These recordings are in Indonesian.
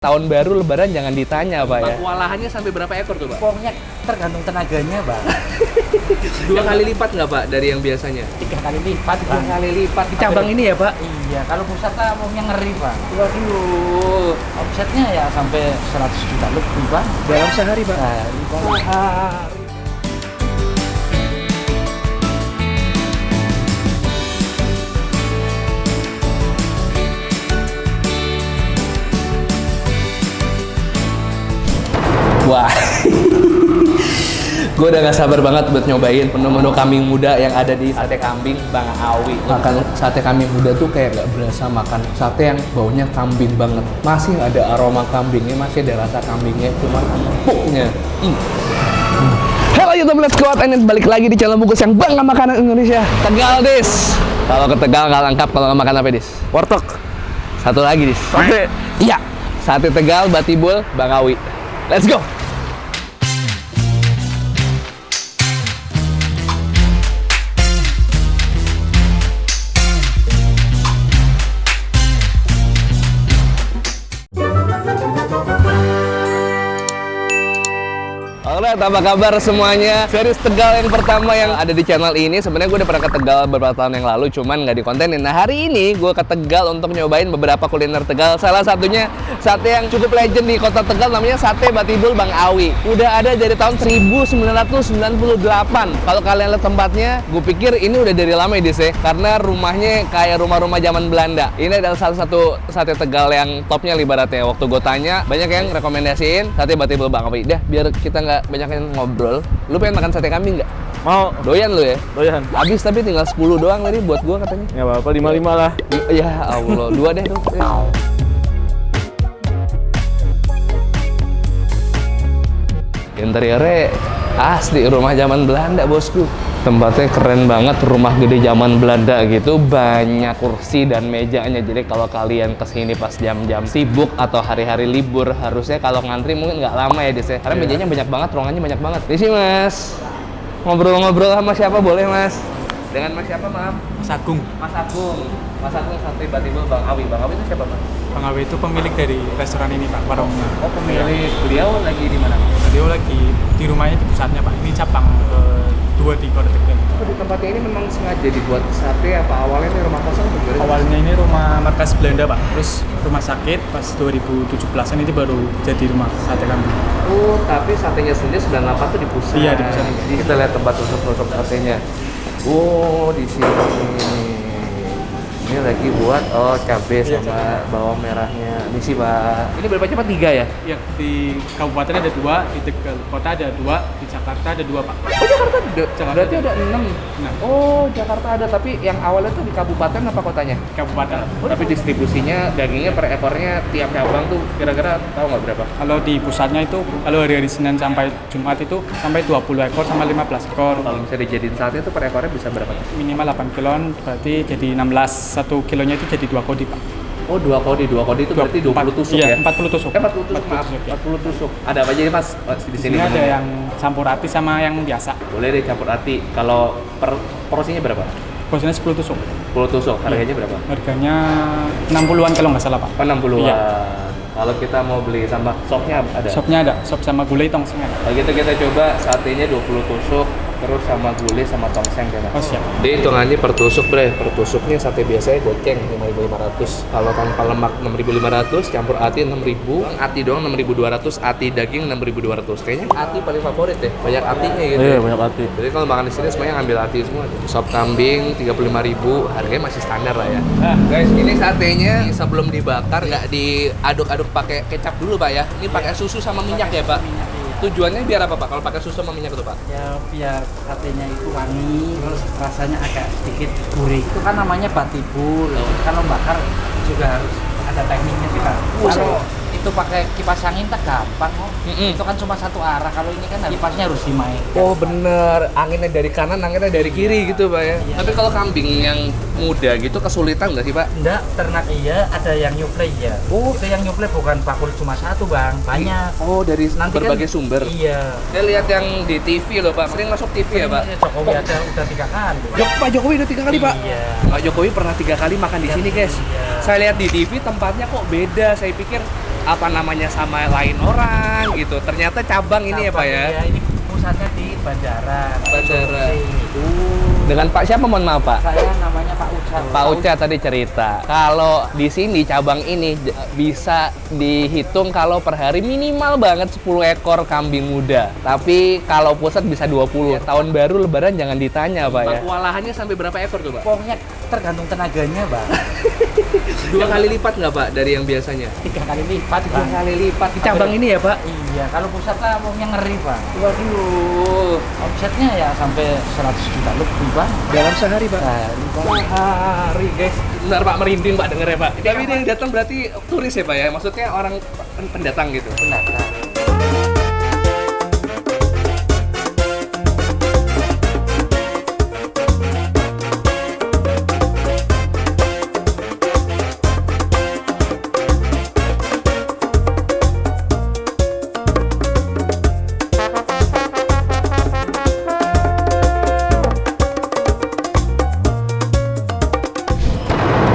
Tahun baru lebaran jangan ditanya Pak ya. Kewalahannya sampai berapa ekor tuh Pak? Pokoknya tergantung tenaganya Bang. 2 kali lipat nggak Pak dari yang biasanya? 3 kali lipat 3 Bang. kali lipat di cabang ini ya Pak? Iya, kalau pusat lah umumnya ngeri Bang. Waduh. Omsetnya ya sampai 100 juta lebih Bang. Dalam sehari Pak? Sehari Bang. Wah, gue udah gak sabar banget buat nyobain menu-menu kambing muda yang ada di Sate Kambing Bang Awi. Makan sate kambing muda tuh kayak gak berasa makan sate yang baunya kambing banget. Masih ada aroma kambingnya, masih ada rasa kambingnya, cuma empuknya. Halo YouTube Let's Go Out and balik lagi di channel bungkus yang bangga makanan Indonesia. Tegal Dis. Kalau ke Tegal nggak lengkap kalau nggak makan apa Dis? Warteg. Satu lagi Dis. Sate. Iya, Sate Tegal Batibul Bang Awi. Let's go. Alright, apa kabar semuanya? Series Tegal yang pertama yang ada di channel ini. Sebenarnya gue udah pernah ke Tegal beberapa tahun yang lalu, cuman nggak dikontenin. Nah, hari ini gue ke Tegal untuk nyobain beberapa kuliner Tegal. Salah satunya sate yang cukup legend di kota Tegal, namanya Sate Batibul Bang Awi. Udah ada dari tahun 1998. Kalau kalian lihat tempatnya, gue pikir ini udah dari lama ya, Dis, ya? Karena rumahnya kayak rumah-rumah zaman Belanda. Ini adalah salah satu sate Tegal yang topnya ibaratnya. Waktu gue tanya, banyak yang rekomendasiin Sate Batibul Bang Awi. Dah, biar kita nggak banyak yang ngobrol. Lu pengen makan sate kambing nggak? Mau. Doyan lu ya? Doyan. Habis tapi tinggal 10 doang tadi buat gua katanya. Ya apa-apa, 5-5 lah. Ya Allah, 2 deh dong. Interiornya asli rumah zaman Belanda, bosku. Tempatnya keren banget, rumah gede zaman Belanda gitu, banyak kursi dan mejanya. Jadi kalau kalian kesini pas jam-jam sibuk atau hari-hari libur, harusnya kalau ngantri mungkin nggak lama ya, Dis, ya. Karena mejanya banyak banget, ruangannya banyak banget. Di sini Mas, ngobrol-ngobrol sama siapa boleh Mas? Dengan Mas siapa, maaf? Mas Agung. Mas Agung. Mas Agung Sate Batibul Bang Awi. Bang Awi itu siapa, Mas? Bang Awi itu pemilik dari restoran ini Pak, warungnya. Oh, pemilik. Beliau lagi di mana? Beliau lagi di rumahnya di pusatnya Pak. Ini cabang 2 di Kota Tegal. Oh, di tempatnya ini memang sengaja dibuat sate apa awalnya ini rumah kosong atau gimana? Awalnya ini rumah markas Belanda Pak, terus rumah sakit pas 2017-an ini baru jadi rumah sate kambing. Oh, tapi satenya sendiri 98 tuh di pusat. Iya, di pusat. Jadi kita lihat tempat tusuk-tusuk satenya. Oh, di sini. Ini lagi buat cabai Iya, sama bawang merahnya. Ini sih, Pak. Ini berapa cepat 3 ya? Ya, di kabupaten ada 2, di Tegal Kota ada 2, di Jakarta ada 2 Pak. Oh, Jakarta ada. Jakarta Berarti ada 6. Nah, Oh, Jakarta ada, tapi yang awalnya tuh di kabupaten apa kotanya? kabupaten. Tapi distribusinya dagingnya per ekornya tiap cabang tuh kira-kira tahu nggak berapa? Kalau di pusatnya itu, kalau hari-hari Senin sampai Jumat itu sampai 20 ekor sama 15 ekor. Kalau misalnya dijadiin sate itu per ekornya bisa berapa? Minimal 8 kilon, berarti jadi 16. 1 kilonya itu jadi 2 kodi Pak. Oh, 2 kodi. 2 kodi itu berarti 20 tusuk iya, ya? 40 tusuk. 40 tusuk, maaf. ya. 40 tusuk. Ada apa aja nih, Mas? Di Di sini sini ada menunya. yang campur rati sama yang biasa. Boleh deh campur hati. Kalau per porsinya berapa? Porsinya 10 tusuk. 10 tusuk. Harganya berapa? Harganya 60-an kalau nggak salah Pak. Oh, 60-an. Iya. Kalau kita mau beli sama sopnya ada? Sopnya ada, sop sama gulai tongseng ada. Kalau gitu kita coba satenya 20 tusuk, terus sama gulai sama tongseng kan. Oh siap. Dia hitungannya per tusuk, Bre. Per tusuknya sate biasanya goceng 5.500. Kalau tanpa lemak 6.500, campur ati 6.000, ati doang 6.200, ati daging 6.200. Kayaknya ati paling favorit deh. Banyak atinya gitu. Iya, ya. banyak ati. Jadi kalau makan di sini semuanya ngambil ati semua. Sop kambing 35.000, harganya masih standar lah ya. Nah, guys, ini satenya sebelum dibakar nggak diaduk-aduk pakai kecap dulu, Pak ya. Ini pakai susu sama minyak ya, Pak. Tujuannya biar apa, Pak? Kalau pakai susu sama minyak itu, Pak? Ya biar satenya itu wangi, terus rasanya agak sedikit gurih. Itu kan namanya batibul. Kalau bakar juga harus ada tekniknya sih Pak. Kalau itu pakai kipas angin tak gampang kok. Itu kan cuma satu arah. Kalau ini kan kipasnya harus dimainkan. Oh bener, anginnya dari kanan, anginnya dari kiri gitu, Pak ya. Iya. Tapi kalau kambing yang muda gitu kesulitan nggak sih, Pak? Enggak, ternak iya, ada yang nyuplai ya. Oh. Itu yang nyuplai bukan bakul cuma satu Bang, banyak. Oh, dari Nanti berbagai kan, sumber. Iya. Saya lihat yang di TV loh, Pak. Sering masuk TV ya, Pak? Jokowi ada udah 3 kali. Pak Jokowi udah 3 kali, Pak. Iya. Pak Jokowi pernah 3 kali makan di sini, guys. Iya. Saya lihat di TV tempatnya kok beda. Saya pikir apa namanya sama lain orang gitu. Ternyata cabang ini ya Pak ya. Iya, ini pusatnya di Bandara. Bandara. Itu. Dengan Pak siapa, mohon maaf Pak? Saya namanya Pak Uca. Pak Uca tadi cerita, kalau di sini cabang ini bisa dihitung kalau per hari minimal banget 10 ekor kambing muda. Tapi kalau pusat bisa 20. Tahun baru lebaran jangan ditanya Pak ya. Kewalahannya sampai berapa ekor tuh Pak? Pokoknya tergantung tenaganya, Bang. 2 kali lipat nggak Pak dari yang biasanya? 3 kali lipat, 3 Bang. kali lipat di cabang ini ya Pak? Iya, kalau pusat lah pokoknya ngeri, Bang. Waduh, Omsetnya ya sampai 100 juta lebih, Bang. dalam sehari Pak? Sehari, Bang. Sehari guys. Benar Pak, merinding Pak denger ya Pak. Tapi ini yang datang berarti turis ya Pak ya? Maksudnya orang pendatang gitu? Pendatang.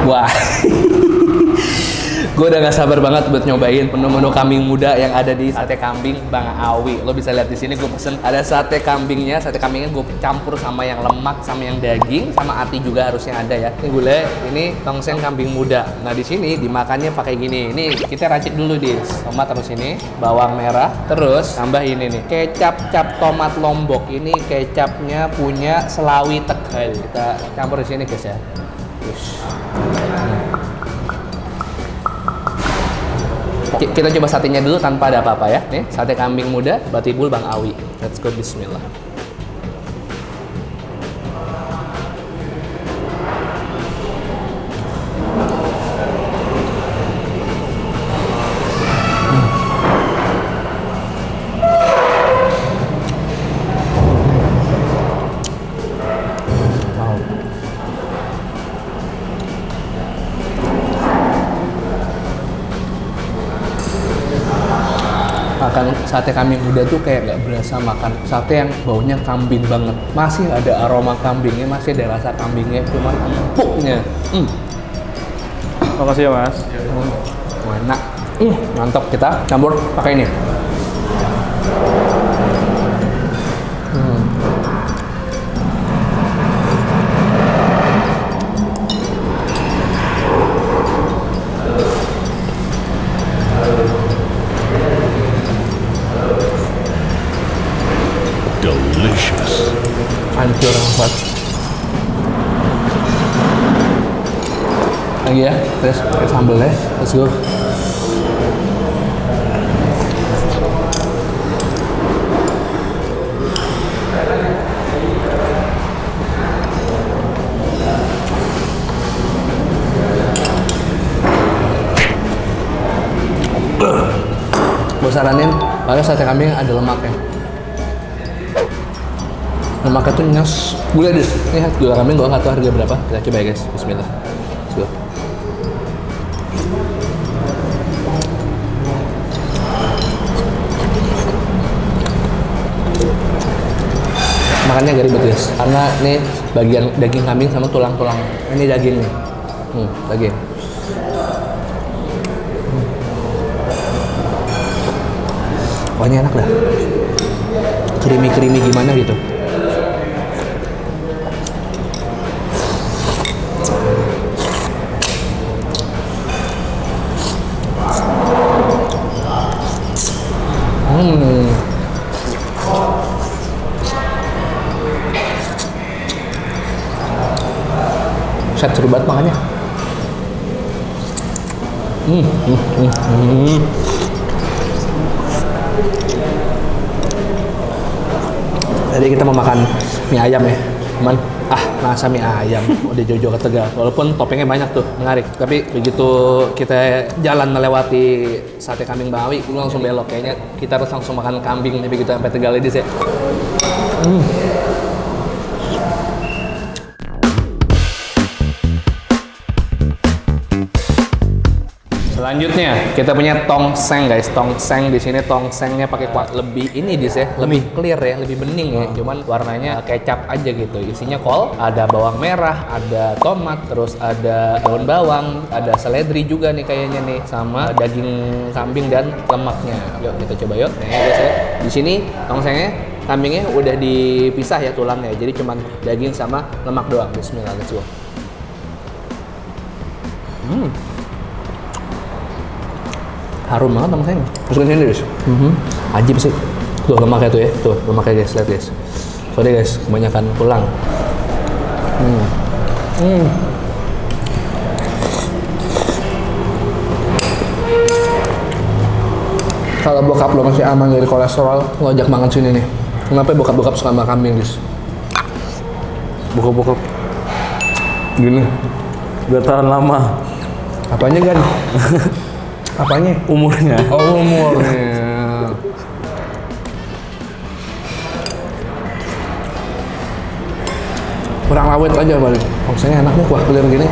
Wah, gue udah gak sabar banget buat nyobain menu-menu kambing muda yang ada di sate kambing Bang Awi. Lo bisa lihat di sini gue pesen ada sate kambingnya gue campur sama yang lemak, sama yang daging, sama ati juga harusnya ada ya. Ini gulai, ini tongseng kambing muda. Nah di sini dimakannya pakai gini. Ini kita racik dulu di tomat, terus ini bawang merah, terus tambah ini nih kecap cap tomat Lombok. Ini kecapnya punya Selawi Tegal. Kita campur di sini guys ya. Kita coba satenya dulu tanpa ada apa-apa ya. Nih, sate kambing muda Batibul Bang Awi. Let's go, bismillah. Makan sate kambing muda tuh kayak nggak berasa makan sate yang baunya kambing banget. Masih ada aroma kambingnya, masih ada rasa kambingnya, cuman empuknya. Makasih ya Mas. Enak. Mantap, kita campur pakai ini. Delicious. Hancur banget. Lagi ya, terus pakai sambal ya. Let's go. Gue saranin pakai sate kambing yang ada lemaknya. Lemaknya tuh nyes. Gula deh. Nih gula kambing gue nggak tahu harga berapa. Kita coba ya guys. Bismillah. Let's go. Makannya agak ribet guys. Karena ini bagian daging kambing sama tulang-tulang. Ini daging nih. Daging. Pokoknya enak dah. Creamy gimana gitu. Set seru banget makannya. Tadi kita mau makan mie ayam ya, cuman masa mie ayam udah jauh-jauh ke Tegal. Walaupun toppingnya banyak tuh, menarik. Tapi begitu kita jalan melewati sate kambing Bang Awi, gue langsung belok. Kayaknya kita harus langsung makan kambing nih begitu sampai Tegal ini sih. Selain Selanjutnya kita punya tongseng guys. Tongseng di sini tongsengnya pakai kuah lebih ini dis ya, lebih clear ya, lebih bening ya. Cuman warnanya kecap aja gitu. Isinya kol, ada bawang merah, ada tomat, terus ada daun bawang, ada seledri juga nih kayaknya nih, sama daging kambing dan lemaknya. Yuk kita coba yuk. Nih guys ya. Di sini tongsengnya, kambingnya udah dipisah ya tulangnya. Jadi cuman daging sama lemak doang. Bismillah, let's go. Harum banget tongsengnya. Masukin sini guys. Ajib sih. Tuh lemaknya tuh ya. Tuh lemaknya guys, lihat guys. Sorry guys, kebanyakan tulang. Kalau bokap lo masih aman dari kolesterol, lo ajak makan sini nih. Kenapa bokap-bokap suka makan kambing, guys? Bokap-bokap gini, biar tahan lama. Apanya, Gan? Apanya? Umurnya. Oh, umurnya. Kurang awet aja balik. Tongsengnya enak nih, kuah clear gini.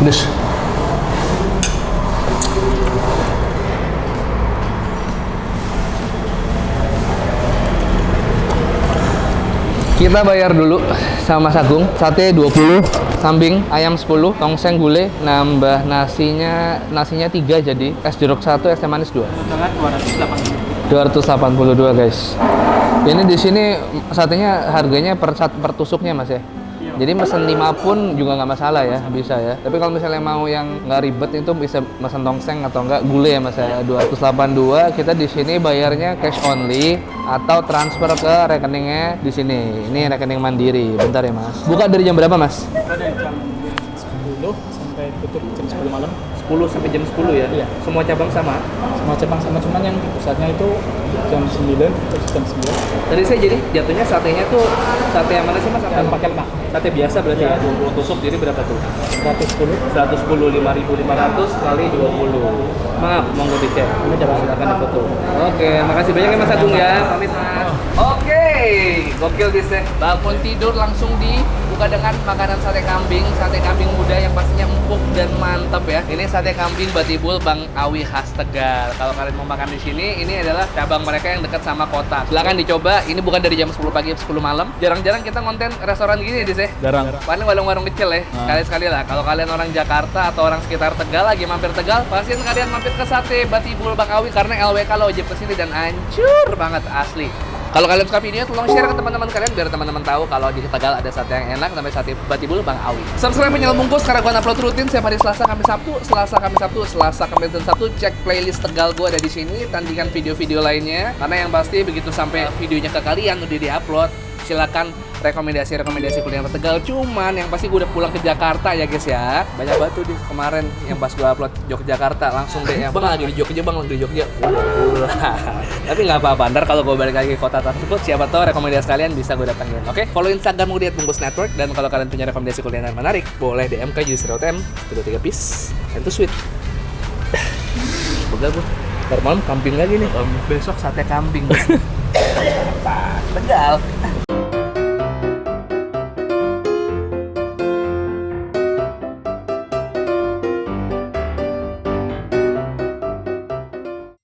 Pedes. Kita bayar dulu sama Mas Agung. Sate 20, kambing, ayam 10, tongseng gulai, nambah nasinya 3 jadi. Es jeruk 1, es teh manis 2. Total 282 guys. Ini di sini satenya harganya per tusuknya Mas ya. Jadi mesen 5 pun juga nggak masalah ya, bisa ya. Tapi kalau misalnya mau yang nggak ribet itu bisa mesen tongseng atau enggak gulai ya Mas ya. 282, kita di sini bayarnya cash only atau transfer ke rekeningnya di sini. Ini rekening Mandiri. Bentar ya Mas. Buka dari jam berapa Mas? Ada jam 10 sampai tutup jam 10 malam. 10 sampai jam 10 ya? Iya. Semua cabang sama? Semua cabang sama, cuman yang pusatnya itu jam 9 terus jam 9. Tadi saya jadi jatuhnya satenya tuh sate yang mana sih Mas? Dan pakai lemak. Sate biasa berarti Iya. 20 tusuk, jadi berapa tuh? 110. 110, 5.500 kali 20. Maaf, monggo dicek. Ini coba silakan difoto. Oke, makasih banyak ya Mas Agung ya. Pamit Mas. Oke, gokil disnya. Bangun tidur langsung dibuka dengan makanan sate kambing muda yang pastinya empuk dan mantap ya. Ini sate kambing Batibul Bang Awi khas Tegal. Kalau kalian mau makan di sini, ini adalah cabang mereka yang dekat sama kota. Silakan dicoba. Ini bukan dari jam 10 pagi 10 malam. Jarang-jarang kita konten restoran gini ya, Dis ya. Jarang. Paling warung-warung kecil ya. Sekali-sekali lah. Kalau kalian orang Jakarta atau orang sekitar Tegal lagi mampir Tegal, pastiin kalian mampir ke sate Batibul Bang Awi karena LWK lo wajib kesini dan hancur banget asli. Kalau kalian suka video, tolong share ke teman-teman kalian biar teman-teman tahu kalau di Tegal ada sate yang enak namanya sate Batibul Bang Awi. Subscribe Penyel Bungkus karena gue upload rutin setiap hari Selasa, Kamis, Sabtu, Selasa, Kamis, Sabtu, Selasa, Kamis, dan Sabtu. Cek playlist Tegal gue ada di sini, tandingan video-video lainnya. Karena yang pasti begitu sampai videonya ke kalian udah di-upload, silakan rekomendasi kuliner Tegal. Cuman yang pasti gue udah pulang ke Jakarta ya guys ya. Banyak batu di kemarin yang pas gue upload Yogyakarta langsung deh. Bang lagi di Jogja, Bang lagi di Jogja. Udah pulang. Tapi nggak apa-apa. Ntar kalau gue balik lagi ke kota tersebut, siapa tahu rekomendasi kalian bisa gue datangin. Oke? Follow Instagram gue di @bungkus network. Dan kalau kalian punya rekomendasi kuliner menarik, boleh DM ke Yusriotem 3 piece and to sweet. Pegal gue. Ntar malam kambing lagi nih. Besok sate kambing. Tegal.